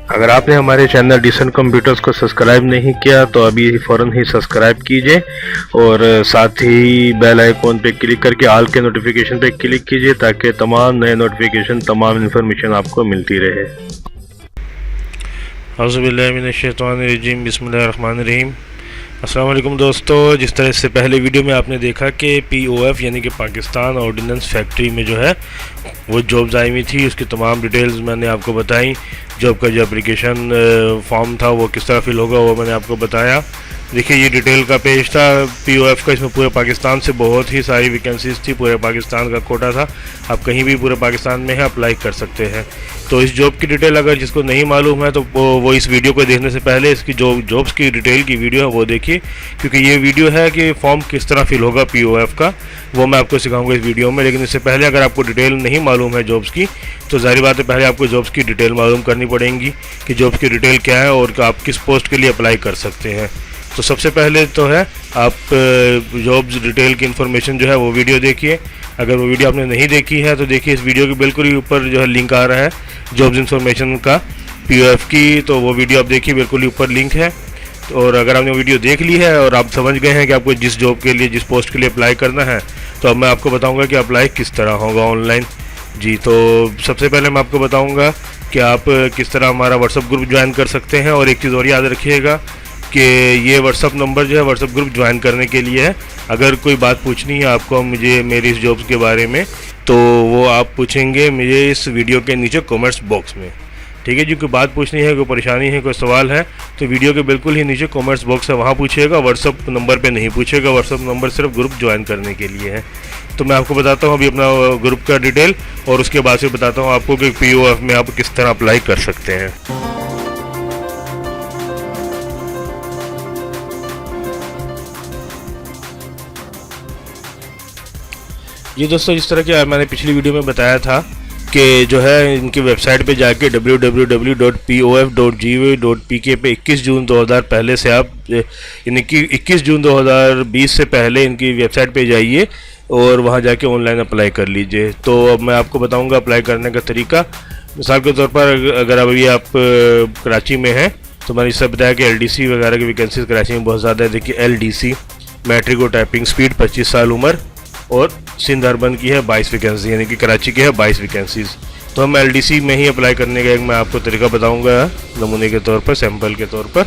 अगर आपने हमारे चैनल डिसेंट कंप्यूटर्स को सब्सक्राइब नहीं किया तो अभी फ़ौरन ही सब्सक्राइब कीजिए और साथ ही बेल आइकॉन पे क्लिक करके ऑल के नोटिफिकेशन पे क्लिक कीजिए ताकि तमाम नए नोटिफिकेशन तमाम इन्फॉर्मेशन आपको मिलती रहे। औज़ुबिल्लाहि मिनश्शैतानिर्रजीम, बिस्मिल्लाहिर्रहमानिर्रहीम। अस्सलाम वालेकुम दोस्तों, जिस तरह से पहले वीडियो में आपने देखा कि POF यानी कि पाकिस्तान ऑर्डिनेंस फैक्ट्री में जो है वो जॉब्स आई हुई थी, उसकी तमाम डिटेल्स मैंने आपको बताई। जॉब का जो एप्लीकेशन फॉर्म था वो किस तरह फिल होगा वो मैंने आपको बताया। देखिए ये डिटेल का पेज था POF का, इसमें पूरे पाकिस्तान से बहुत ही सारी वैकेंसीज थी, पूरे पाकिस्तान का कोटा था। आप कहीं भी पूरे पाकिस्तान में है अप्लाई कर सकते हैं। तो इस जॉब की डिटेल अगर जिसको नहीं मालूम है तो वो इस वीडियो को देखने से पहले इसकी जो जॉब्स की डिटेल की वीडियो है वो देखिए, क्योंकि ये वीडियो है कि फॉर्म किस तरह फिल होगा POF का, वो मैं आपको सिखाऊंगा इस वीडियो में। लेकिन इससे पहले अगर आपको डिटेल नहीं मालूम है जॉब्स की तो ज़ाहिर बात है पहले आपको जॉब्स की डिटेल मालूम करनी पड़ेगी कि जॉब्स की डिटेल क्या है और आप किस पोस्ट के लिए अप्लाई कर सकते हैं। तो सबसे पहले तो है आप जॉब्स डिटेल की इन्फॉर्मेशन जो है वो वीडियो देखिए। अगर वो वीडियो आपने नहीं देखी है तो देखिए इस वीडियो के बिल्कुल ही ऊपर जो है लिंक आ रहा है जॉब्स इन्फॉर्मेशन का POF की, तो वो वीडियो आप देखिए, बिल्कुल ही ऊपर लिंक है। और अगर आपने वीडियो देख ली है और आप समझ गए हैं कि आपको जिस जॉब के लिए जिस पोस्ट के लिए अप्लाई करना है तो अब मैं आपको बताऊँगा कि अप्लाई किस तरह होगा ऑनलाइन। जी, तो सबसे पहले मैं आपको बताऊँगा कि आप किस तरह हमारा व्हाट्सअप ग्रुप ज्वाइन कर सकते हैं। और एक चीज़ और याद रखिएगा कि ये व्हाट्सअप नंबर जो है व्हाट्सअप ग्रुप ज्वाइन करने के लिए है। अगर कोई बात पूछनी है आपको मुझे मेरी इस जॉब्स के बारे में तो वो आप पूछेंगे मुझे इस वीडियो के नीचे कमेंट्स बॉक्स में, ठीक है जी। कोई बात पूछनी है, कोई परेशानी है, कोई सवाल है तो वीडियो के बिल्कुल ही नीचे कमेंट्स बॉक्स है, वहाँ पूछिएगा, व्हाट्सअप नंबर पे नहीं पूछिएगा। व्हाट्सअप नंबर सिर्फ ग्रुप ज्वाइन करने के लिए है। तो मैं आपको बताता हूँ अभी अपना ग्रुप का डिटेल और उसके बाद से बताता हूँ आपको कि POF में आप किस तरह अप्लाई कर सकते हैं। ये दोस्तों जिस तरह के मैंने पिछली वीडियो में बताया था कि जो है इनकी वेबसाइट पे जाके www.pof.gov.pk पे 21 जून 2000 पहले से आप इनकी 21 जून 2020 से पहले इनकी वेबसाइट पे जाइए और वहाँ जाके ऑनलाइन अप्लाई कर लीजिए। तो अब मैं आपको बताऊँगा अप्लाई करने का तरीका। मिसाल के तौर पर अगर अभी आप कराची में हैं तो मैंने इससे बताया कि LDC वगैरह की वैकेंसीज कराची में बहुत ज़्यादा है। देखिए LDC मैट्रिक और टाइपिंग स्पीड 25 साल उम्र और सिंध अर्बन की है 22 वैकेंसी, यानी कि कराची की है 22 वैकेंसीज। तो हम LDC में ही अप्लाई करने का एक मैं आपको तरीका बताऊंगा नमूने के तौर पर, सैम्पल के तौर पर।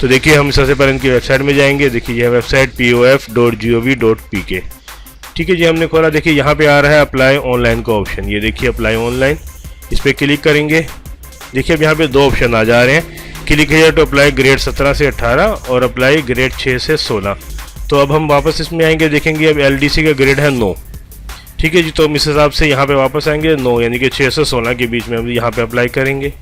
तो देखिए हम सबसे पहले इनकी वेबसाइट में जाएंगे। देखिए यह वेबसाइट pof.gov.pk, ठीक है जी। हमने खोला, देखिए यहाँ पे आ रहा है अप्लाई ऑनलाइन का ऑप्शन। ये देखिए अप्लाई ऑनलाइन, इस पर क्लिक करेंगे। देखिए अब यहाँ पे दो ऑप्शन आ जा रहे हैं, क्लिक है टू अप्लाई ग्रेड 17 से 18 और अप्लाई ग्रेड 6 से 16। तो अब हम वापस इसमें आएंगे, देखेंगे अब LDC का ग्रेड है 9, ठीक है जी। तो हम इस हिसाब से यहाँ पे वापस आएंगे 9 यानी कि 6 से 16 के बीच में हम यहाँ पे अप्लाई करेंगे।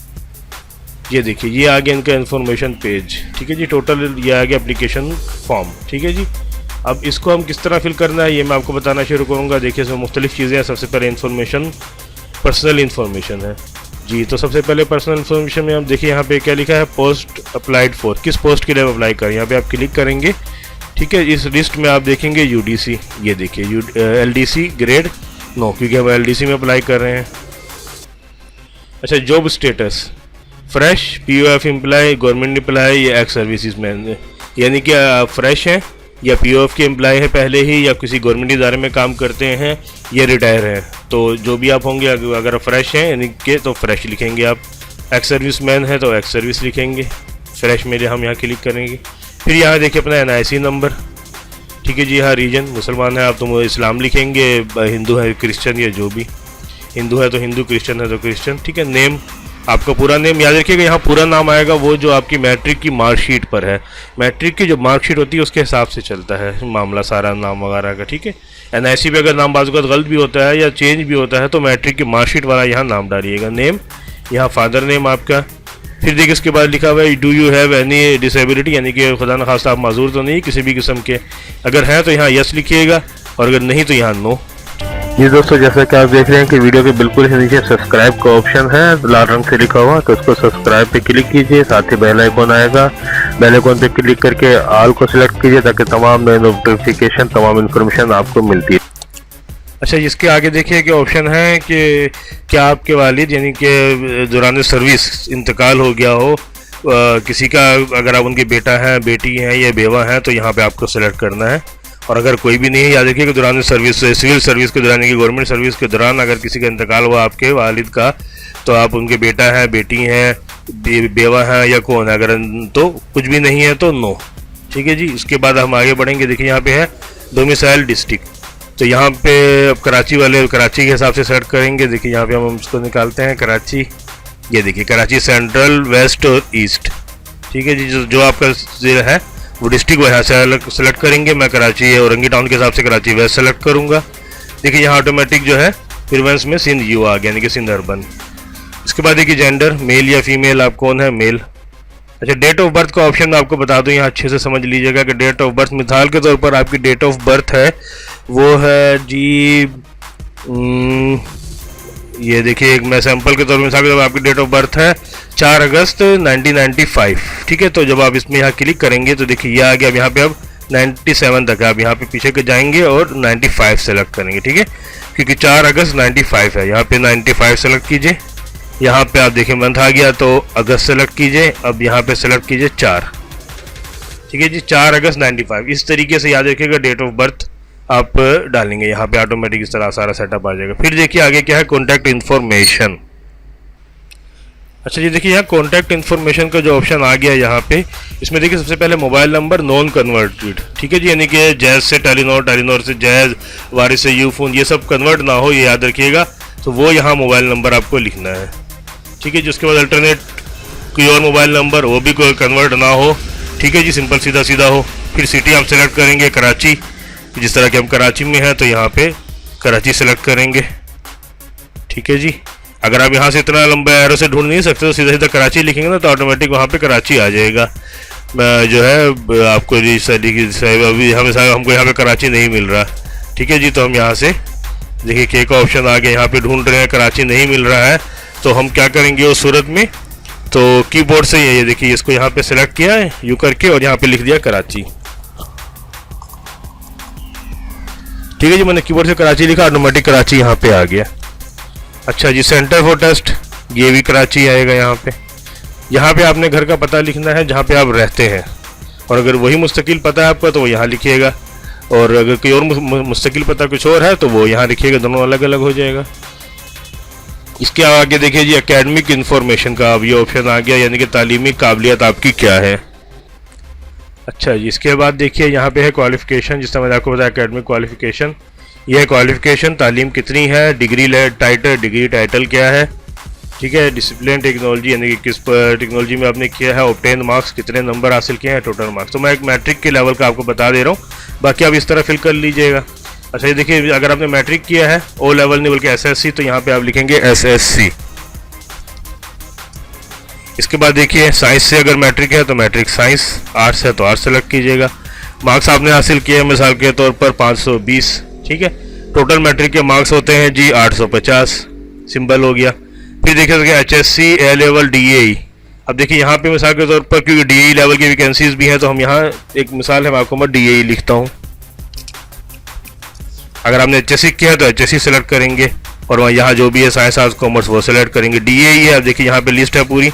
ये देखिए ये आ गया इनका इन्फॉर्मेशन पेज, ठीक है जी। टोटल ये आ गया एप्लीकेशन फॉर्म, ठीक है जी। अब इसको हम किस तरह फिल करना है ये मैं आपको बताना शुरू करूँगा। देखिए इसमें मुख्तलिफ चीज़ें हैं। सबसे पहले इन्फॉर्मेशन, पर्सनल इन्फॉर्मेशन है जी। तो सबसे पहले पर्सनल इन्फॉर्मेशन में हम देखिए यहाँ पे क्या लिखा है, पोस्ट अप्लाइड फॉर, किस पोस्ट के लिए अप्लाई करें, यहाँ पे आप क्लिक करेंगे, ठीक है। इस लिस्ट में आप देखेंगे UDC, ये देखिए LDC ग्रेड 9, क्योंकि हम LDC में अप्लाई कर रहे हैं। अच्छा, job status fresh, POF employ, government employ या एक्स सर्विसेज मैन, यानी कि आप फ्रेश हैं या POF के एम्प्लॉय हैं पहले ही या किसी गवर्नमेंट इदारे में काम करते हैं या रिटायर हैं। तो जो भी आप होंगे, अगर आप फ्रेश हैं यानी कि तो फ्रेश लिखेंगे आप, एक्स सर्विस मैन है तो एक्स सर्विस लिखेंगे, फ्रेश में हम यहाँ क्लिक करेंगे। फिर यहाँ देखिए अपना NIC नंबर, ठीक है जी। हाँ रीजन, मुसलमान है आप तो इस्लाम लिखेंगे, हिंदू है क्रिश्चियन या जो भी, हिंदू है तो हिंदू, क्रिश्चियन है तो क्रिश्चियन, ठीक है। नेम, आपका पूरा नेम, याद रखिएगा यहाँ पूरा नाम आएगा वो जो आपकी मैट्रिक की मार्कशीट पर है। मैट्रिक की जो मार्कशीट होती है उसके हिसाब से चलता है मामला सारा नाम वगैरह का, ठीक है। NIC पे अगर नाम बाज़ गलत भी होता है या चेंज भी होता है तो मैट्रिक की मार्कशीट वाला यहाँ नाम डालिएगा। नेम, यहाँ फादर नेम आपका। फिर देखिए इसके बाद लिखा हुआ है do you have any disability, यानी कि खुदा न खास्ता आप माजूर तो नहीं किसी भी किस्म के, अगर हैं तो यहाँ यस लिखिएगा और अगर नहीं तो यहाँ नो। जी दोस्तों, जैसा कि आप देख रहे हैं कि वीडियो के बिल्कुल ही नीचे सब्सक्राइब का ऑप्शन है लाल रंग से लिखा हुआ, तो उसको सब्सक्राइब पे क्लिक कीजिए। साथ ही बेल आइकॉन आएगा, बेल आइकॉन पे क्लिक करके ऑल को सिलेक्ट कीजिए ताकि तमाम नए नोटिफिकेशन, तमाम इन्फॉर्मेशन आपको मिलती है। अच्छा, इसके आगे देखिए कि ऑप्शन है कि क्या आपके वालिद यानी कि दौरान सर्विस इंतकाल हो गया हो किसी का, अगर आप उनके बेटा हैं, बेटी हैं या बेवा हैं तो यहाँ पे आपको सेलेक्ट करना है। और अगर कोई भी नहीं है, याद रखिए कि दौरान सर्विस, सिविल सर्विस के दौरान, गवर्नमेंट सर्विस के दौरान अगर किसी का इंतकाल हुआ आपके वालिद का, तो आप उनके बेटा है, बेटी हैं, बेवा हैं या कौन है, अगर तो कुछ भी नहीं है तो नो। ठीक है जी। इसके बाद हम आगे बढ़ेंगे। देखिए यहाँ पे है डोमिसाइल डिस्ट्रिक्ट, तो यहाँ पे अब कराची वाले कराची के हिसाब से सेलेक्ट करेंगे। देखिए यहाँ पे हम उसको निकालते हैं कराची, ये देखिए कराची सेंट्रल, वेस्ट और ईस्ट। ठीक है जी। जो आपका ज़िला है वो डिस्ट्रिक्ट वो यहाँ से सेलेक्ट करेंगे। मैं कराची औरंगी टाउन के हिसाब से कराची वेस्ट सेलेक्ट करूँगा। देखिए यहाँ ऑटोमेटिक जो है प्रिवेंस में सिंध यू आ गया, यानी कि सिंध अर्बन। इसके बाद देखिए जेंडर, मेल या फीमेल, आप कौन है, मेल। अच्छा, डेट ऑफ बर्थ का ऑप्शन मैं आपको बता दूं, यहाँ अच्छे से समझ लीजिएगा कि डेट ऑफ बर्थ, मिसाल के तौर पर आपकी डेट ऑफ बर्थ है वो है जी ये देखिए, एक मैं सैंपल के तौर पर मिसाल के तौर पर आपकी डेट ऑफ बर्थ है 4 अगस्त 1995। ठीक है, तो जब आप इसमें यहाँ क्लिक करेंगे तो देखिए ये आ गया। अब यहाँ पे अब 97 तक है, आप यहाँ पे पीछे के जाएंगे और 95 सेलेक्ट करेंगे। ठीक है, क्योंकि 4 अगस्त 95 है, यहाँ पे 95 सेलेक्ट कीजिए। यहाँ पे आप देखिए मंथ आ गया तो अगस्त सेलेक्ट कीजिए। अब यहाँ पे सेलेक्ट कीजिए 4। ठीक है जी, 4 अगस्त 95। इस तरीके से याद रखिएगा डेट ऑफ बर्थ आप डालेंगे, यहाँ पे ऑटोमेटिक इस तरह सारा सेटअप आ जाएगा। फिर देखिए आगे क्या है, कॉन्टैक्ट इन्फॉर्मेशन। अच्छा जी, देखिए यहाँ कॉन्टैक्ट इन्फॉर्मेशन का जो ऑप्शन आ गया है यहाँ पे, इसमें देखिए सबसे पहले मोबाइल नंबर नॉन कन्वर्टेड। ठीक है जी, यानी कि जैज से टेलीनॉर, टेलीनॉर से जैज, वारिस से यूफोन, ये सब कन्वर्ट ना हो, ये याद रखिएगा। तो वो यहाँ मोबाइल नंबर आपको लिखना है। ठीक है जी। उसके बाद अल्टरनेट कोई और मोबाइल नंबर, वो भी कोई कन्वर्ट ना हो। ठीक है जी, सिंपल सीधा सीधा हो। फिर सिटी आप सेलेक्ट करेंगे कराची, जिस तरह के हम कराची में हैं तो यहाँ पे कराची सेलेक्ट करेंगे। ठीक है जी। अगर आप यहाँ से इतना लंबा एरो से ढूंढ नहीं सकते तो सीधा सीधा कराची लिखेंगे ना तो ऑटोमेटिक वहाँ पे कराची आ जाएगा। जो है आपको जी अभी हमको यहाँ पे कराची नहीं मिल रहा। ठीक है जी, तो हम यहाँ से देखिए के का ऑप्शन आ गया, यहाँ पे ढूंढ रहे हैं, कराची नहीं मिल रहा है तो हम क्या करेंगे उस सूरत में, तो कीबोर्ड से ये देखिए इसको यहाँ पे सेलेक्ट किया है यू करके और यहाँ पे लिख दिया कराची। ठीक है जी, मैंने कीबोर्ड से कराची लिखा, ऑटोमेटिक कराची यहाँ पे आ गया। अच्छा जी, सेंटर फॉर टेस्ट, ये भी कराची आएगा यहाँ पे। यहाँ पे आपने घर का पता लिखना है जहाँ पे आप रहते हैं, और अगर वही मुस्तकिल पता है आपका तो वो यहाँ लिखिएगा, और अगर कोई और मुस्तकिल पता कुछ और है तो वो यहाँ लिखिएगा, दोनों अलग अलग हो जाएगा। इसके आगे देखिए जी एकेडमिक इन्फॉर्मेशन का अब ये ऑप्शन आ गया, यानी कि तालीमी काबिलियत आपकी क्या है। अच्छा जी, इसके बाद देखिए यहाँ पे है क्वालिफिकेशन, जिस तरह मैंने आपको बताया एकेडमिक क्वालिफिकेशन। यह क्वालिफिकेशन तालीम कितनी है, डिग्री टाइटल, डिग्री टाइटल क्या है। ठीक है, डिसिप्लिन टेक्नोलॉजी, यानी कि किस टेक्नोलॉजी में आपने किया है, ऑब्टेन मार्क्स, कितने नंबर हासिल किए हैं, टोटल मार्क्स। तो मैं एक मैट्रिक के लेवल का आपको बता दे रहा हूँ, बाकी आप इस तरह फिल कर लीजिएगा। अच्छा ये देखिए, अगर आपने मैट्रिक किया है ओ लेवल नहीं बल्कि एसएससी, तो यहाँ पे आप लिखेंगे एसएससी। इसके बाद देखिए साइंस से अगर मैट्रिक है तो मैट्रिक साइंस, आर्ट्स है तो आर्ट्स सेलेक्ट कीजिएगा। मार्क्स आपने हासिल किए मिसाल के तौर पर 520। ठीक है, टोटल मैट्रिक के मार्क्स होते हैं जी 850, सिंबल हो गया। फिर देखिए एचएससी ए लेवल डीएई। अब देखिए यहाँ पे मिसाल के तौर पर क्योंकि डीएई लेवल की वैकेंसीज भी हैं तो हम यहाँ एक मिसाल है मैं आपको मैं डीएई लिखता हूँ। अगर आपने एचएससी किया है तो एचएससी सेलेक्ट करेंगे और वहाँ यहाँ जो भी है साइंस आर्ट्स कॉमर्स वो सेलेक्ट करेंगे। डीएई है, अब देखिए यहाँ पे लिस्ट है पूरी।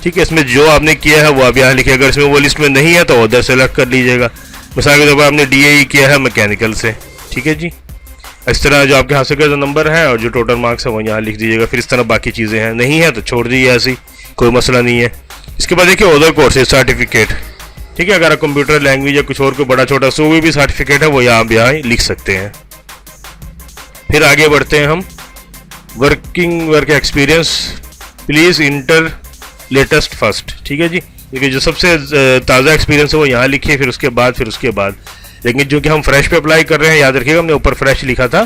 ठीक है, इसमें जो आपने किया है वो आप यहाँ लिखिए, अगर इसमें वो लिस्ट में नहीं है तो उधर सेलेक्ट कर लीजिएगा। मिसाल के तौर पर आपने डीएई किया है मैकेनिकल से। ठीक है जी, इस तरह जो आपके हासिल का जो नंबर है और जो टोटल मार्क्स है वो यहाँ लिख दीजिएगा। फिर इस तरह बाकी चीज़ें हैं, नहीं है तो छोड़ दीजिए ऐसी, कोई मसला नहीं है। इसके बाद देखिए अदर कोर्सेज सर्टिफिकेट। ठीक है, अगर आप कंप्यूटर लैंग्वेज या कुछ और को बड़ा छोटा सो भी सर्टिफिकेट है वो यहाँ लिख सकते हैं। फिर आगे बढ़ते हैं हम, work experience please inter latest first. ठीक है जी, देखिए जो सबसे ताज़ा एक्सपीरियंस है वो यहाँ लिखिए, फिर उसके बाद लेकिन चूँकि हम फ्रेश पे अप्लाई कर रहे हैं, याद रखिएगा हमने ऊपर फ्रेश लिखा था,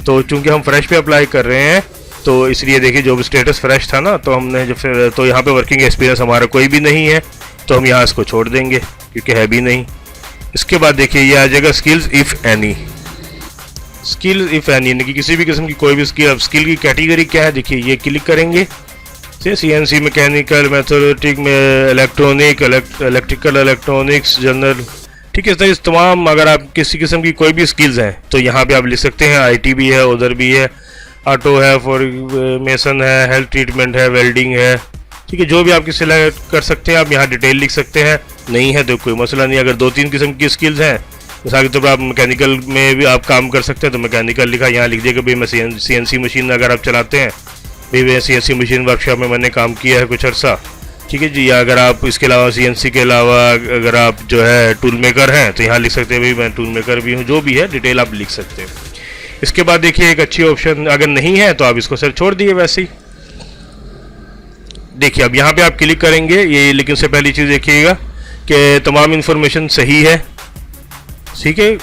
तो चूँकि हम फ्रेश पे अप्लाई कर रहे हैं तो इसलिए देखिए जो भी स्टेटस फ्रेश था ना तो हमने जो फिर तो यहाँ पे वर्किंग एक्सपीरियंस हमारा कोई भी नहीं है तो हम यहाँ इसको छोड़ देंगे क्योंकि है भी नहीं। इसके बाद देखिए ये आ जाएगा skills if any. Skill if any यानी कि किसी भी किस्म की कोई भी स्किल। अब स्किल की कैटेगरी क्या है, देखिए ये क्लिक करेंगे, CNC मैकेनिकल, मैथमेटिक में इलेक्ट्रॉनिक, इलेक्ट्रिकल, इलेक्ट्रॉनिक्स, जनरल। ठीक है। इस तरह तमाम अगर आप किसी किस्म की कोई भी स्किल्स हैं तो यहाँ पे आप लिख सकते हैं। आईटी भी है, उधर भी है, ऑटो है, फॉर मेसन है, हेल्थ ट्रीटमेंट है, वेल्डिंग है, ठीक है। जो भी आपकी सिलेक्ट कर सकते हैं आप यहाँ डिटेल लिख सकते हैं। नहीं है तो कोई मसला नहीं। अगर 2-3 किस्म की स्किल्स हैं, मिसाल के तौर पर आप मैकेनिकल में भी आप काम कर सकते हैं तो मैकेनिकल लिखा, यहाँ लिख दिया कि भाई मैं CNC मशीन अगर आप चलाते हैं, भाई मैं CNC मशीन वर्कशॉप में मैंने काम किया है कुछ अर्सा, ठीक है जी। या अगर आप इसके अलावा CNC के अलावा अगर आप जो है टूल मेकर हैं तो यहाँ लिख सकते हैं भाई मैं टूल मेकर भी हूँ, जो भी है डिटेल आप लिख सकते हैं। इसके बाद देखिए एक अच्छी ऑप्शन अगर नहीं है तो आप इसको सर छोड़ दिए वैसे ही। देखिए अब यहाँ पे आप क्लिक करेंगे ये, लेकिन उससे पहली चीज़ देखिएगा कि तमाम इन्फॉर्मेशन सही है, ठीक है।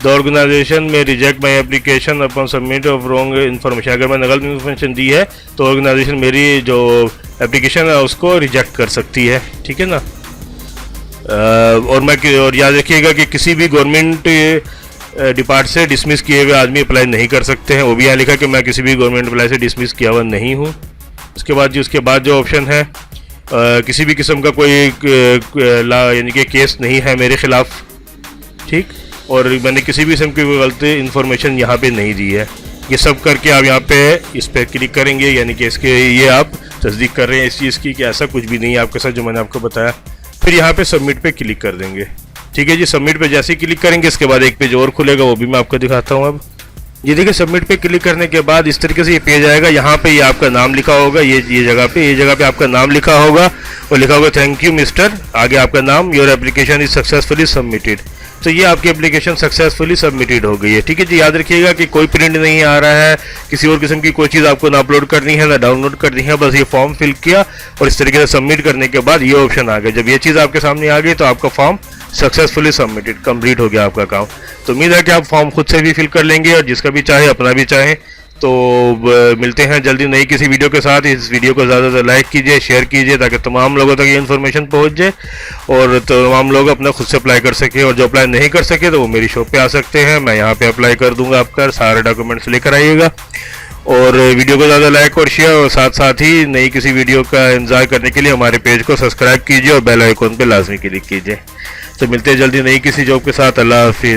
द ऑर्गेनाइजेशन में reject my application upon submit of wrong information. अगर मैंने गलत इन्फॉर्मेशन दी है तो ऑर्गेनाइजेशन मेरी जो एप्लीकेशन है उसको रिजेक्ट कर सकती है, ठीक है ना। और याद रखिएगा कि किसी भी गवर्नमेंट डिपार्ट से डिसमिस किए हुए आदमी अप्लाई नहीं कर सकते हैं। वो भी यहाँ लिखा कि मैं किसी भी गवर्नमेंट अप्लाई से डिसमिस किया हुआ नहीं हूँ। उसके बाद जो ऑप्शन है किसी भी किस्म का कोई यानी कि केस नहीं है मेरे खिलाफ, ठीक। और मैंने किसी भी किस्म की गलत इन्फॉर्मेशन यहाँ पे नहीं दी है। ये सब करके आप यहाँ पे इस पर क्लिक करेंगे, यानी कि इसके ये आप तस्दीक कर रहे हैं इस चीज़ की कि ऐसा कुछ भी नहीं है आपके साथ जो मैंने आपको बताया। फिर यहाँ पे सबमिट पे क्लिक कर देंगे, ठीक है जी। सबमिट पे जैसे ही क्लिक करेंगे इसके बाद एक पेज और खुलेगा, वो भी मैं आपको दिखाता हूँ। अब ये देखिए सबमिट पे क्लिक करने के बाद इस तरीके से ये पेज आएगा। यहाँ पे ये आपका नाम लिखा होगा, ये जगह पे आपका नाम लिखा होगा और लिखा होगा थैंक यू मिस्टर, आगे आपका नाम, your application is successfully submitted. तो ये आपकी एप्लीकेशन सक्सेसफुली सबमिटेड हो गई है, ठीक है जी। याद रखिएगा कि कोई प्रिंट नहीं आ रहा है, किसी और किस्म की कोई चीज़ आपको ना अपलोड करनी है ना डाउनलोड करनी है, बस ये फॉर्म फिल किया और इस तरीके से सबमिट करने के बाद ये ऑप्शन आ गया। जब ये चीज़ आपके सामने आ गई तो आपका फॉर्म सक्सेसफुली सबमिटेड कंप्लीट हो गया आपका काम। तो उम्मीद है कि आप फॉर्म खुद से भी फिल कर लेंगे और जिसका भी चाहे अपना भी चाहे। तो मिलते हैं जल्दी नई किसी वीडियो के साथ। इस वीडियो को ज़्यादा से लाइक कीजिए, शेयर कीजिए ताकि तमाम लोगों तक ये इन्फॉर्मेशन पहुंच जाए और तमाम लोग अपना खुद से अप्लाई कर सके। और जो अप्लाई नहीं कर सके तो वो मेरी शॉप पे आ सकते हैं, मैं यहाँ पे अप्लाई कर दूंगा। आपका सारे डॉक्यूमेंट्स लेकर आइएगा और वीडियो को ज़्यादा लाइक और शेयर और साथ ही नई किसी वीडियो का इंतजार करने के लिए हमारे पेज को सब्सक्राइब कीजिए और बेल आइकॉन पर लाजमी क्लिक कीजिए। तो मिलते हैं जल्दी नई किसी जॉब के साथ। अल्लाह हाफिज़।